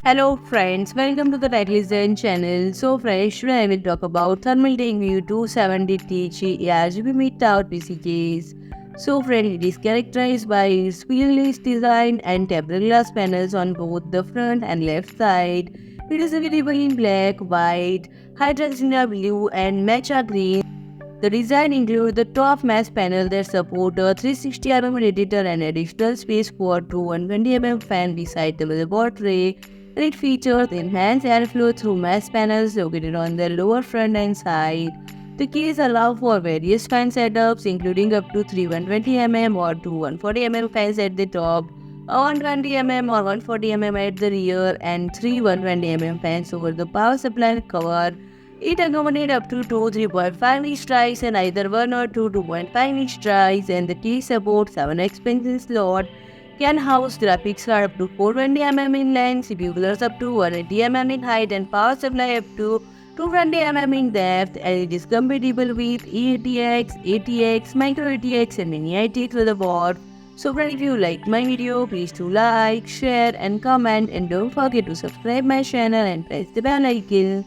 Hello friends, welcome to the Tech channel. So friends, today I will talk about Thermaltake View 270TG ARGB mid-tower PC case. So friends, it is characterized by its Pillarless design and tempered glass panels on both the front and left side. It is available in black, white, hydrogen blue and matcha green. The design includes the top mesh panel that supports a 360mm radiator and additional space for two 120mm fan beside the motherboard tray, and it features enhanced airflow through mesh panels located on the lower front and side. The case allows for various fan setups including up to three 120mm or two 140mm fans at the top, a 120mm or 140mm at the rear, and three 120mm fans over the power supply cover. It accommodates up to two 3.5-inch drives and either one or two 2.5-inch drives, and the case supports 7 expansion slot, can house graphics card up to 420mm in length, CPU coolers up to 180mm in height, and power supply up to 220mm in depth, and it is compatible with E-ATX, ATX, MicroATX and Mini-ITX motherboard. So friends, if you like my video, please do like, share and comment, and don't forget to subscribe my channel and press the bell icon.